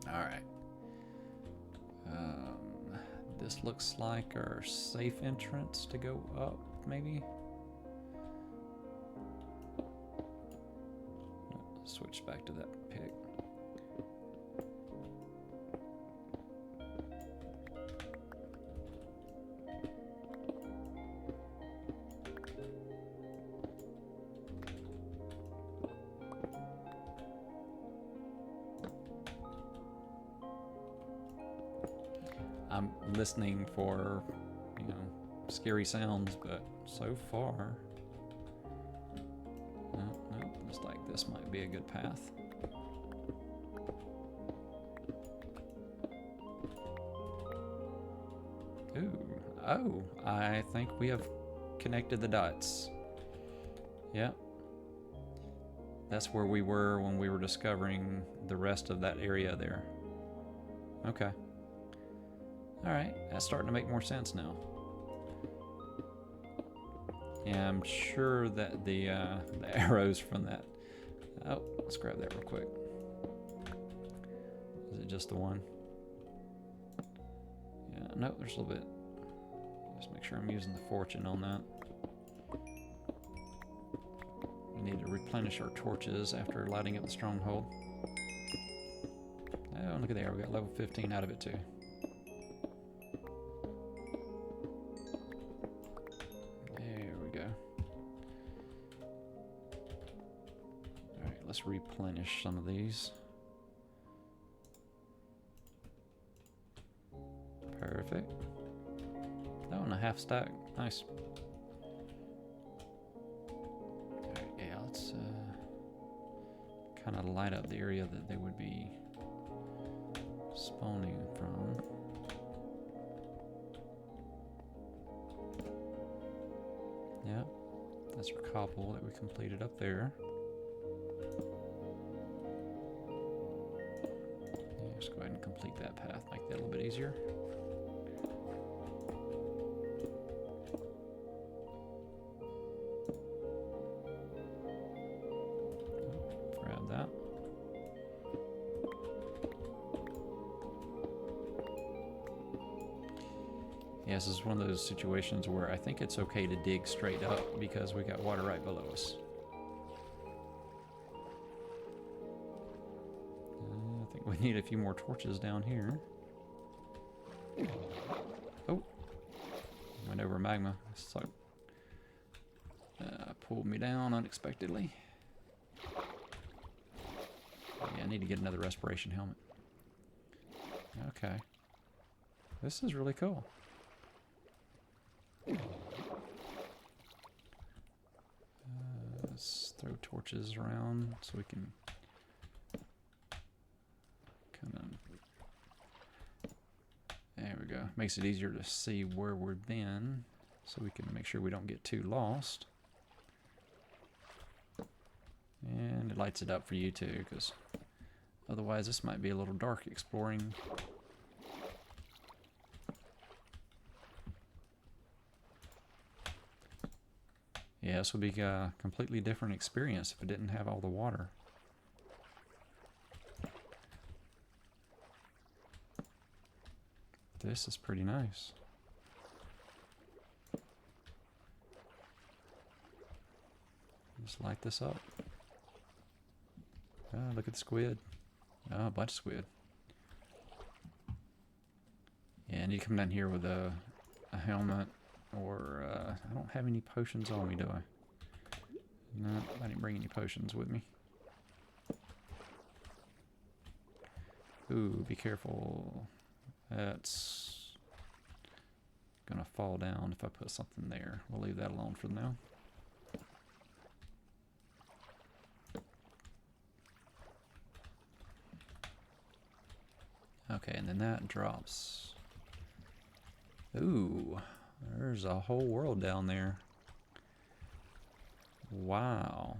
Alright. This looks like our safe entrance to go up, maybe? Switch back to that pick. I'm listening for, you know, scary sounds, but so far... Nope, looks like this might be a good path. Ooh, oh, I think we have connected the dots. Yep. That's where we were when we were discovering the rest of that area there. Okay. Alright, that's starting to make more sense now. Yeah, I'm sure that the arrows from that... Oh, let's grab that real quick. Is it just the one? Yeah, no, there's a little bit. Just make sure I'm using the fortune on that. We need to replenish our torches after lighting up the stronghold. Oh, look at there, we got level 15 out of it too. Let's replenish some of these. Perfect. Oh, and a half stack. Nice. Alright, yeah, let's kind of light up the area that they would be spawning from. Yep, that's our cobble that we completed up there. Yeah, just go ahead and complete that path, make that a little bit easier. Grab that. Yes, this is one of those situations where I think it's okay to dig straight up because we got water right below us. I think we need a few more torches down here. Oh, went over magma. So, pulled me down unexpectedly. Yeah, I need to get another respiration helmet. Okay. This is really cool. Let's throw torches around so we can kind of... There we go. Makes it easier to see where we've been so we can make sure we don't get too lost. And it lights it up for you too, because otherwise this might be a little dark exploring. Yeah, this would be a completely different experience if it didn't have all the water. This is pretty nice. Just light this up. Oh, look at the squid. Oh, a bunch of squid. Yeah, I need to come down here with a helmet. Or, I don't have any potions on me, do I? No, I didn't bring any potions with me. Ooh, be careful. That's gonna fall down if I put something there. We'll leave that alone for now. Okay, and then that drops. Ooh. There's a whole world down there. Wow.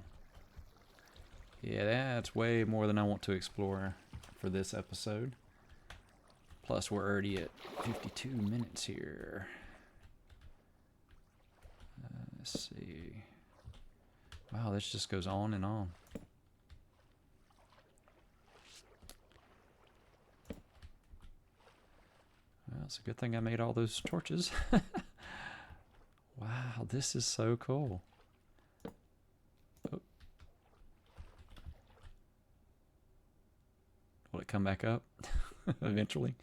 Yeah, that's way more than I want to explore for this episode. Plus, we're already at 52 minutes here. Let's see. Wow, this just goes on and on. Well, it's a good thing I made all those torches. Wow, this is so cool. Oh. Will it come back up eventually?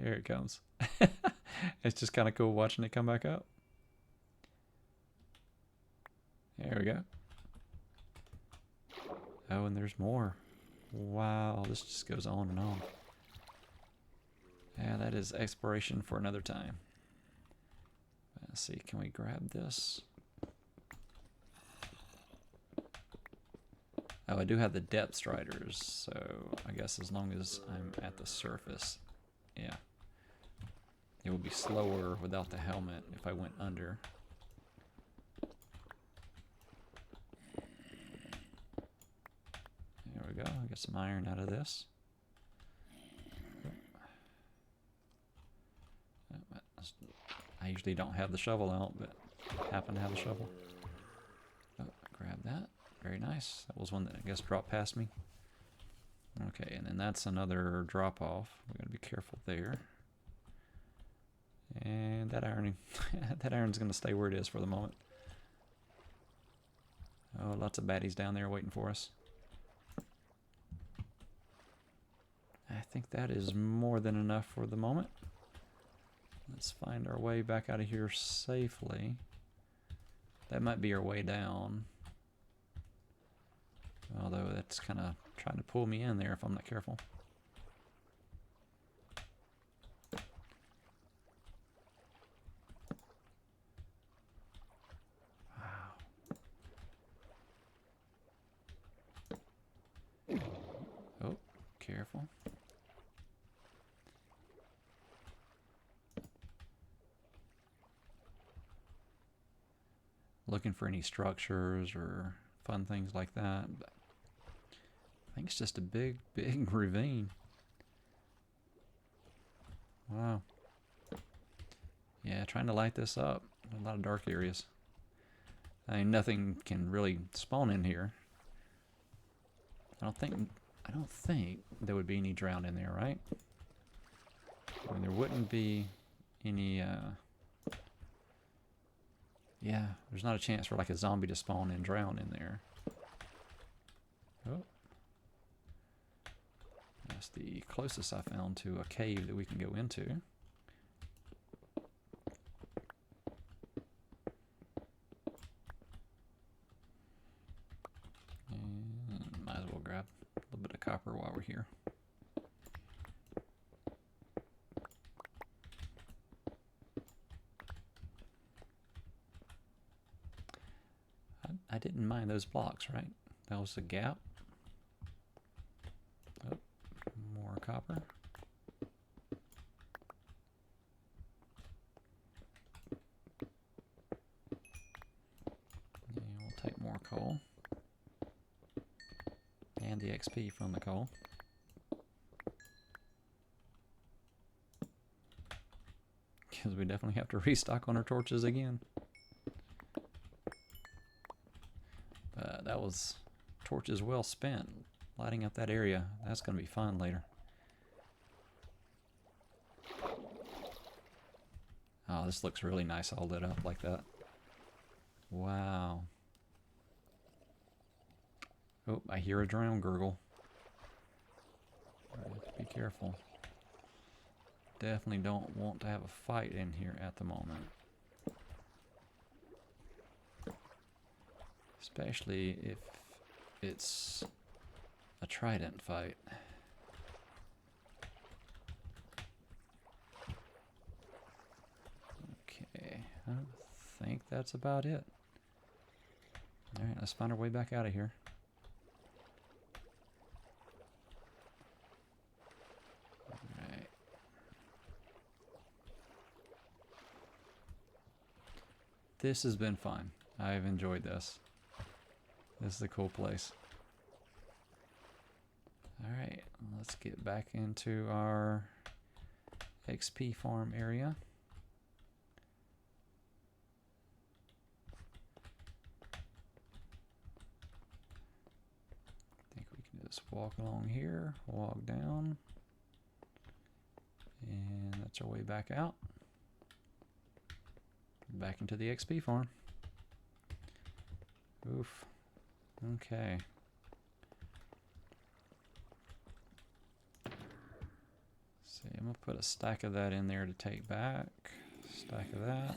Here it comes. It's just kind of cool watching it come back up. There we go. Oh, and there's more. Wow, this just goes on and on. Yeah, that is exploration for another time. Let's see, can we grab this? Oh, I do have the depth striders, so I guess as long as I'm at the surface, yeah. It would be slower without the helmet if I went under. There we go, I get some iron out of this. I usually don't have the shovel out, but happen to have the shovel. Oh, grab that. Very nice. That was one that I guess dropped past me. Okay, and then that's another drop off. We gotta be careful there. And that iron, that iron's gonna stay where it is for the moment. Oh, lots of baddies down there waiting for us. I think that is more than enough for the moment. Let's find our way back out of here safely. That might be our way down. Although that's kind of trying to pull me in there if I'm not careful. Wow. Oh, careful. looking for any structures or fun things like that. But I think it's just a big ravine. Wow. Yeah, trying to light this up. A lot of dark areas. I mean, nothing can really spawn in here. I don't think there would be any drown in there, right? I mean, there wouldn't be any, yeah, there's not a chance for like a zombie to spawn and drown in there. Oh. That's the closest I found to a cave that we can go into. And might as well grab a little bit of copper while we're here. I didn't mind those blocks, right? That was a gap. Oh, more copper. And we'll take more coal. And the XP from the coal. Because we definitely have to restock on our torches again. That was torches well spent, lighting up that area. That's going to be fun later. Oh, this looks really nice all lit up like that. Wow. Oh, I hear a drown gurgle. I have to be careful. Definitely don't want to have a fight in here at the moment. Especially if it's a trident fight. Okay, I think that's about it. Alright, let's find our way back out of here. Alright. This has been fun. I've enjoyed this. This is a cool place. Alright, let's get back into our XP farm area. I think we can just walk along here, walk down, and that's our way back out. Back into the XP farm. Oof. Okay. See, I'm gonna put a stack of that in there to take back. Stack of that.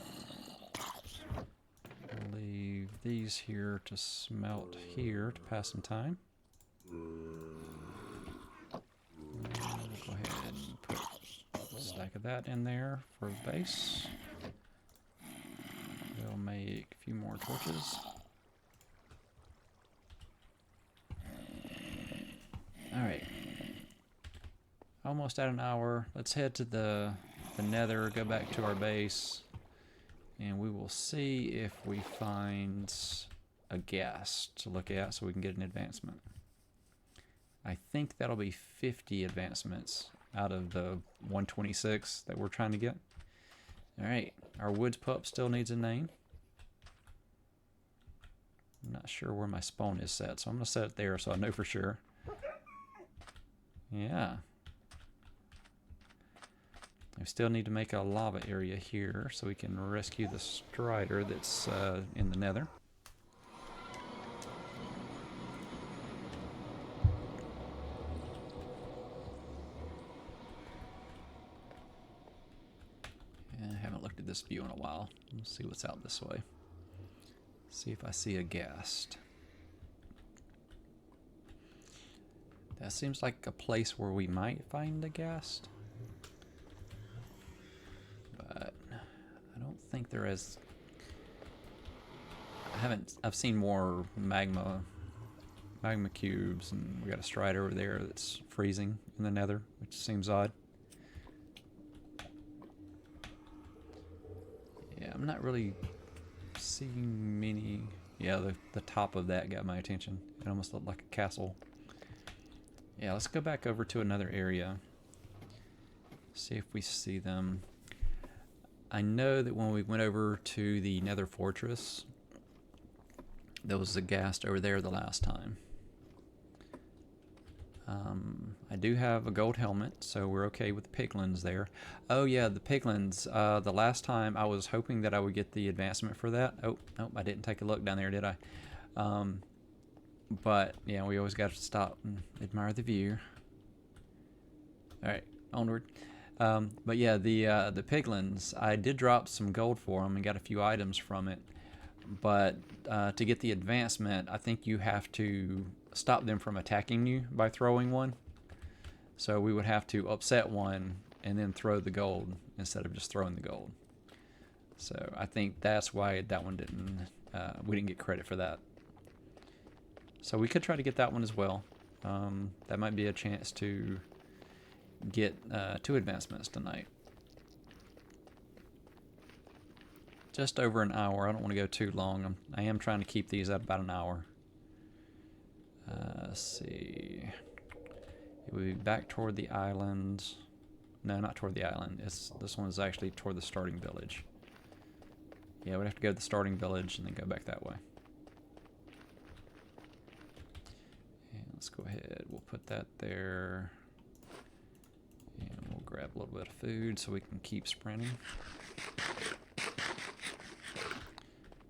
Leave these here to smelt here to pass some time. We'll go ahead and put a stack of that in there for base. We'll make a few more torches. Alright. Almost at an hour. Let's head to the Nether, go back to our base, and we will see if we find a ghast to look at so we can get an advancement. I think that'll be 50 advancements out of the 126 that we're trying to get. Alright, our woods pup still needs a name. I'm not sure where my spawn is set, so I'm going to set it there so I know for sure. Yeah. We still need to make a lava area here so we can rescue the strider that's in the Nether. Yeah, I haven't looked at this view in a while. Let's see what's out this way. See if I see a ghast. That seems like a place where we might find a ghast. But I don't think there is. I've seen more magma cubes, and we got a strider over there that's freezing in the Nether, which seems odd. Yeah, I'm not really see many. Yeah, the top of that got my attention. It almost looked like a castle. Yeah, let's go back over to another area. See if we see them. I know that when we went over to the Nether Fortress, there was a Ghast over there the last time. I do have a gold helmet, so we're okay with the piglins there. Oh yeah, the piglins. The last time I was hoping that I would get the advancement for that. Oh, nope, I didn't take a look down there, did I? But yeah, we always got to stop and admire the view. All right, onward. But yeah, the piglins. I did drop some gold for them and got a few items from it. But to get the advancement, I think you have to stop them from attacking you by throwing one. So we would have to upset one and then throw the gold instead of just throwing the gold. So I think that's why that one didn't, we didn't get credit for that. So we could try to get that one as well. That might be a chance to get 2 advancements tonight. Just over an hour. I don't want to go too long. I am trying to keep these at about an hour. Let's see. It would be back toward the island. No, not toward the island. This one is actually toward the starting village. Yeah, we'd have to go to the starting village and then go back that way. And let's go ahead. We'll put that there. And we'll grab a little bit of food so we can keep sprinting.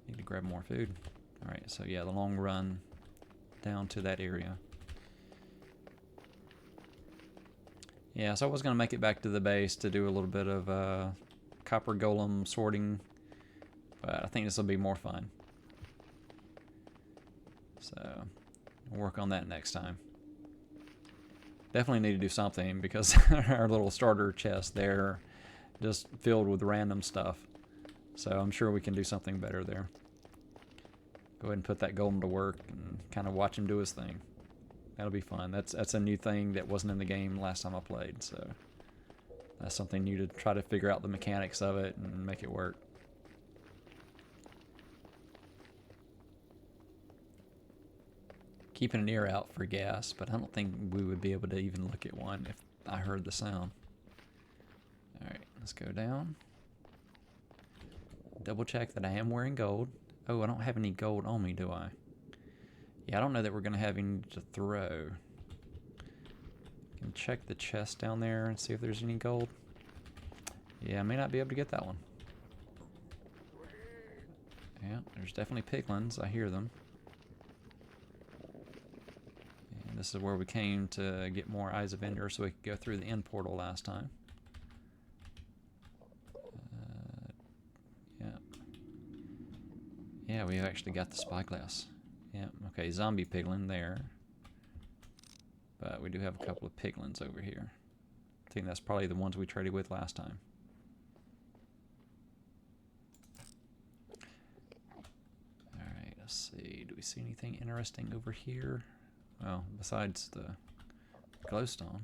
Need to grab more food. Alright, so yeah, the long run down to that area. Yeah, so I was going to make it back to the base to do a little bit of copper golem sorting, but I think this will be more fun. So, we'll work on that next time. Definitely need to do something because our little starter chest there just filled with random stuff. So I'm sure we can do something better there. Go ahead and put that golem to work and kind of watch him do his thing. That'll be fun. That's a new thing that wasn't in the game last time I played, so that's something new to try to figure out the mechanics of it and make it work. Keeping an ear out for gas, but I don't think we would be able to even look at one if I heard the sound. Alright, let's go down. Double check that I am wearing gold. Oh, I don't have any gold on me, do I? Yeah, I don't know that we're going to have any to throw. Can check the chest down there and see if there's any gold. Yeah, I may not be able to get that one. Yeah, there's definitely piglins. I hear them. And this is where we came to get more Eyes of Ender so we could go through the end portal last time. Yeah, we've actually got the spyglass. Yeah, okay, zombie piglin there. But we do have a couple of piglins over here. I think that's probably the ones we traded with last time. Alright, let's see. Do we see anything interesting over here? Well, besides the glowstone.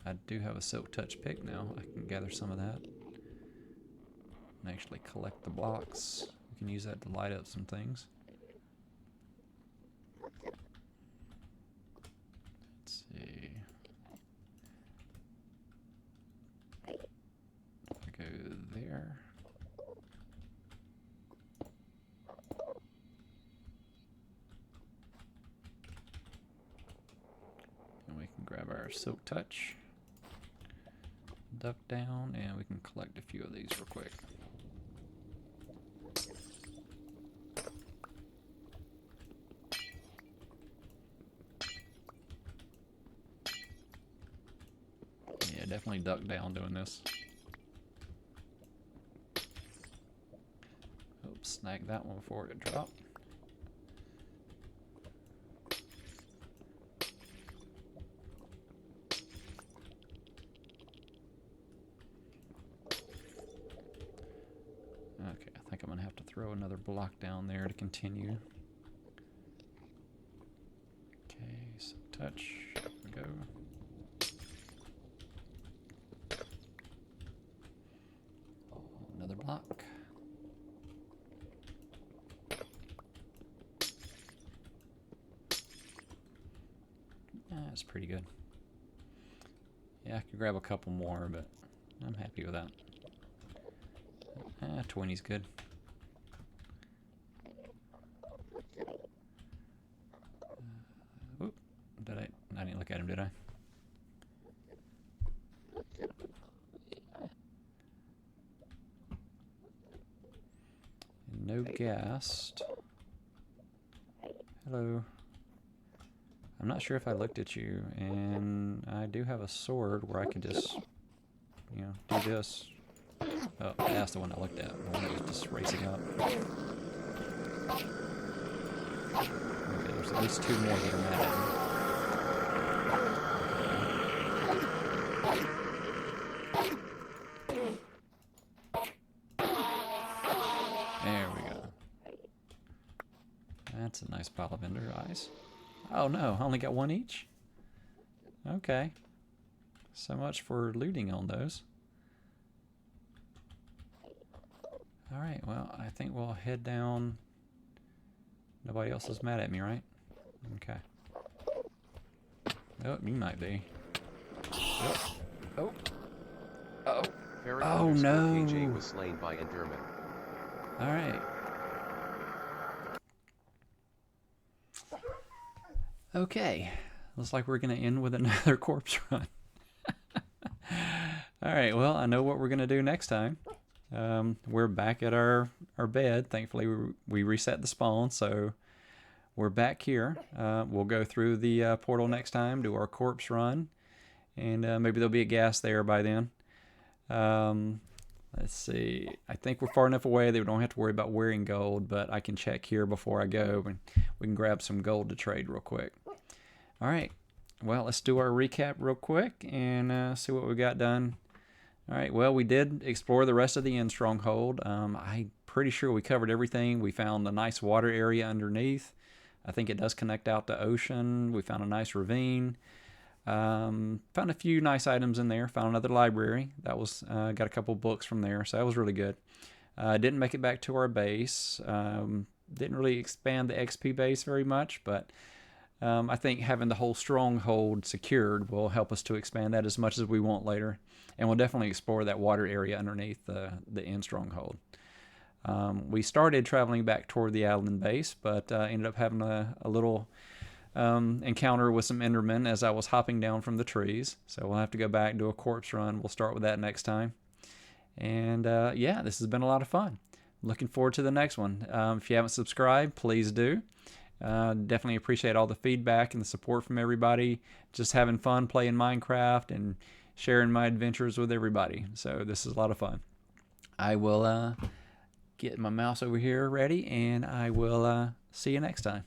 I do have a silk touch pick now. I can gather some of that. And actually collect the blocks. We can use that to light up some things. Let's see. If I go there. And we can grab our silk touch. Duck down and we can collect a few of these real quick. Definitely duck down doing this. Oops, snag that one before it dropped. Okay, I think I'm gonna have to throw another block down there to continue. Okay, so touch, there we go. Block. That's pretty good. Yeah, I could grab a couple more, but I'm happy with that. 20's good. Oop, I didn't look at him, did I? No Ghast. Hello. I'm not sure if I looked at you, and I do have a sword where I can just, you know, do this. Oh, that's the one I looked at. The one that was just racing up. Okay, there's at least 2 more that are mad at me. There we go. That's a nice pile of ender eyes. Oh no, I only got 1 each? Okay. So much for looting on those. Alright, well, I think we'll head down. Nobody else is mad at me, right? Okay. Oh, you might be. Oh. Oh. Oh. Oh no. AJ was slain by Enderman. Alright. Okay. Looks like we're going to end with another corpse run. Alright, well, I know what we're going to do next time. We're back at our bed. Thankfully, we reset the spawn, so we're back here. We'll go through the portal next time, do our corpse run, and maybe there'll be a ghast there by then. Let's see. I think we're far enough away that we don't have to worry about wearing gold, but I can check here before I go, and we can grab some gold to trade real quick. All right. Well, let's do our recap real quick and see what we got done. All right, well, we did explore the rest of the End Stronghold. I'm pretty sure we covered everything. We found a nice water area underneath. I think it does connect out to ocean. We found a nice ravine. Found a few nice items in there. Found another library. That was got a couple books from there, so that was really good. Didn't make it back to our base. Didn't really expand the XP base very much, but I think having the whole stronghold secured will help us to expand that as much as we want later. And we'll definitely explore that water area underneath the End Stronghold. We started traveling back toward the island base, but ended up having a little encounter with some endermen as I was hopping down from the trees. So we'll have to go back and do a corpse run. We'll start with that next time. And yeah, this has been a lot of fun. Looking forward to the next one. If you haven't subscribed, please do. Definitely appreciate all the feedback and the support from everybody. Just having fun playing Minecraft and sharing my adventures with everybody. So this is a lot of fun. I will get my mouse over here ready, and I will see you next time.